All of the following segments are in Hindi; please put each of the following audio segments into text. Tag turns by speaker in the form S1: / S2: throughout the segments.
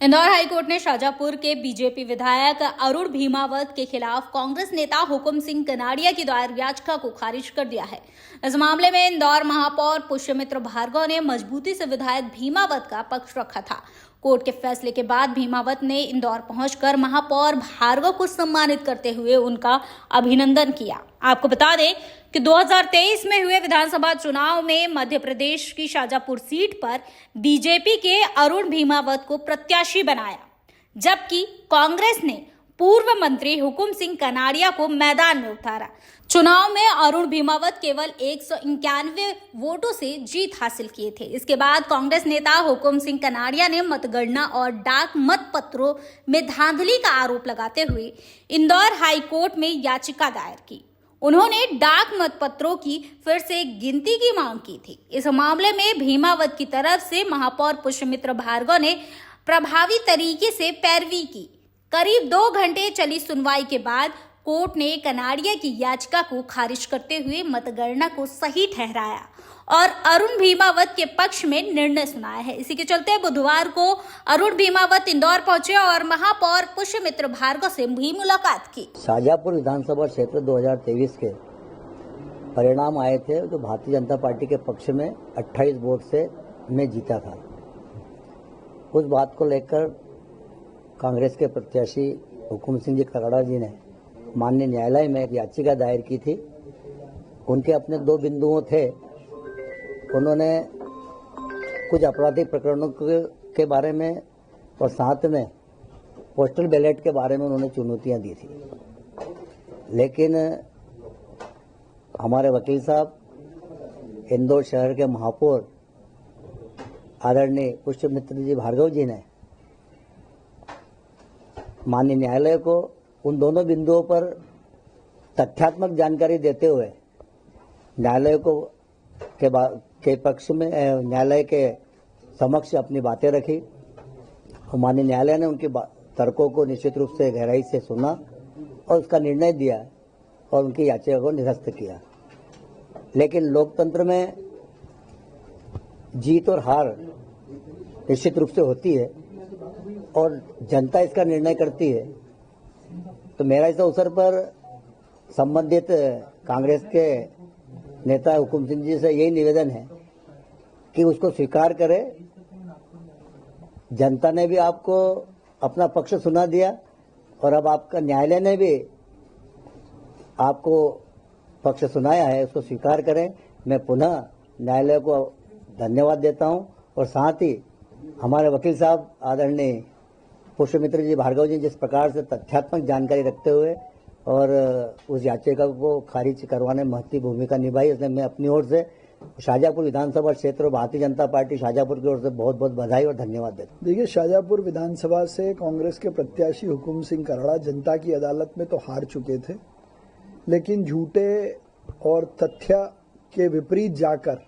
S1: इंदौर हाईकोर्ट ने शाजापुर के बीजेपी विधायक अरुण भीमावत के खिलाफ कांग्रेस नेता हुकुम सिंह कनाडिया की दायर याचिका को खारिज कर दिया है। इस मामले में इंदौर महापौर पुष्यमित्र भार्गव ने मजबूती से विधायक भीमावत का पक्ष रखा था। कोर्ट के फैसले के बाद भीमावत ने इंदौर पहुंचकर महापौर भार्गव को सम्मानित करते हुए उनका अभिनंदन किया। आपको बता दें कि 2023 में हुए विधानसभा चुनाव में मध्य प्रदेश की शाजापुर सीट पर बीजेपी के अरुण भीमावत को प्रत्याशी बनाया, जबकि कांग्रेस ने पूर्व मंत्री हुकुम सिंह कनाडिया को मैदान में उतारा। चुनाव में अरुण भीमावत केवल 191 वोटों से जीत हासिल किए थे। इसके बाद कांग्रेस नेता हुकुम सिंह कनाडिया ने मतगणना और डाक मतपत्रों में धांधली का आरोप लगाते हुए इंदौर हाई कोर्ट में याचिका दायर की। उन्होंने डाक मतपत्रों की फिर से गिनती की मांग की थी। इस मामले में भीमावत की तरफ से महापौर पुष्यमित्र भार्गव ने प्रभावी तरीके से पैरवी की। करीब 2 घंटे चली सुनवाई के बाद कोर्ट ने कनाडिया की याचिका को खारिज करते हुए मतगणना को सही ठहराया और अरुण भीमावत के पक्ष में निर्णय सुनाया है। इसी के चलते बुधवार को अरुण भीमावत इंदौर पहुंचे और महापौर पुष्यमित्र भार्गव से भी मुलाकात की।
S2: शाजापुर विधानसभा क्षेत्र 2023 के परिणाम आए थे, जो भारतीय जनता पार्टी के पक्ष में 28 वोट से मैं जीता था। उस बात को लेकर कांग्रेस के प्रत्याशी हुकुम सिंह जी कनाडिया जी ने माननीय न्यायालय में एक याचिका दायर की थी। उनके अपने 2 बिंदुओं थे। उन्होंने कुछ आपराधिक प्रकरणों के बारे में और साथ में पोस्टल बैलेट के बारे में उन्होंने चुनौतियां दी थी, लेकिन हमारे वकील साहब, इंदौर शहर के महापौर आदरणीय पुष्यमित्र जी भार्गव जी ने माननीय न्यायालय को उन दोनों बिंदुओं पर तथ्यात्मक जानकारी देते हुए न्यायालय को के पक्ष में न्यायालय के समक्ष अपनी बातें रखी। माननीय न्यायालय ने उनकी तर्कों को निश्चित रूप से गहराई से सुना और उसका निर्णय दिया और उनकी याचिका को निरस्त किया। लेकिन लोकतंत्र में जीत और हार निश्चित रूप से होती है और जनता इसका निर्णय करती है। तो मेरा इस अवसर पर संबंधित कांग्रेस के नेता हुकुम सिंह जी से यही निवेदन है कि उसको स्वीकार करें। जनता ने भी आपको अपना पक्ष सुना दिया और अब आपका न्यायालय ने भी आपको पक्ष सुनाया है, उसको स्वीकार करें। मैं पुनः न्यायालय को धन्यवाद देता हूं और साथ ही हमारे वकील साहब आदरणीय पुष्यमित्र जी भार्गव जी जिस प्रकार से तथ्यात्मक जानकारी रखते हुए और उस याचिका को खारिज करवाने में महत्वपूर्ण भूमिका निभाई, इसलिए मैं अपनी ओर से शाजापुर विधानसभा क्षेत्र और भारतीय जनता पार्टी शाजापुर की ओर से बहुत बहुत बधाई और धन्यवाद देता हूं।
S3: देखिए, शाजापुर विधानसभा से कांग्रेस के प्रत्याशी हुकुम सिंह कनाडिया जनता की अदालत में तो हार चुके थे, लेकिन झूठे और तथ्य के विपरीत जाकर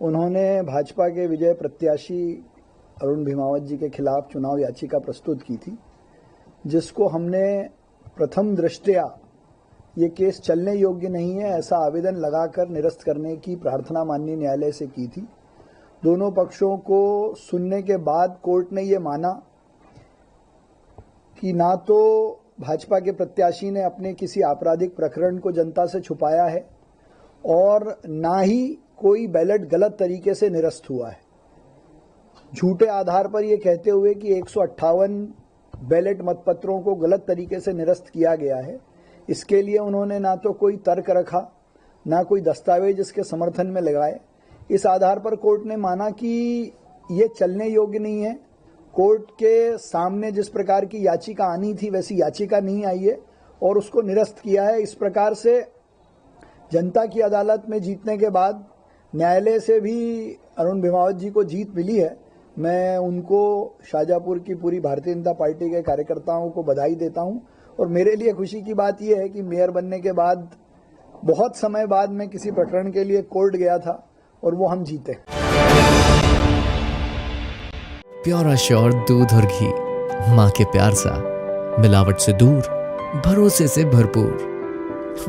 S3: उन्होंने भाजपा के विजय प्रत्याशी अरुण भीमावत जी के खिलाफ चुनाव याचिका प्रस्तुत की थी, जिसको हमने प्रथम दृष्टया ये केस चलने योग्य नहीं है ऐसा आवेदन लगाकर निरस्त करने की प्रार्थना माननीय न्यायालय से की थी। दोनों पक्षों को सुनने के बाद कोर्ट ने ये माना कि ना तो भाजपा के प्रत्याशी ने अपने किसी आपराधिक प्रकरण को जनता से छुपाया है और ना ही कोई बैलेट गलत तरीके से निरस्त हुआ है। झूठे आधार पर यह कहते हुए कि 158 बैलेट मतपत्रों को गलत तरीके से निरस्त किया गया है, इसके लिए उन्होंने ना तो कोई तर्क रखा, ना कोई दस्तावेज इसके समर्थन में लगाए। इस आधार पर कोर्ट ने माना कि ये चलने योग्य नहीं है। कोर्ट के सामने जिस प्रकार की याचिका आनी थी वैसी याचिका नहीं आई है और उसको निरस्त किया है। इस प्रकार से जनता की अदालत में जीतने के बाद न्यायालय से भी अरुण भीमावत जी को जीत मिली है। मैं उनको, शाजापुर की पूरी भारतीय जनता पार्टी के कार्यकर्ताओं को बधाई देता हूं और मेरे लिए खुशी की बात यह है कि मेयर बनने के बाद बहुत समय बाद मैं किसी प्रकरण के लिए कोर्ट गया था और वो हम जीते।
S4: प्योर श्योर दूध और घी, माँ के प्यार सा, मिलावट से दूर, भरोसे से भरपूर,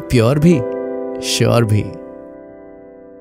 S4: प्योर भी श्योर भी।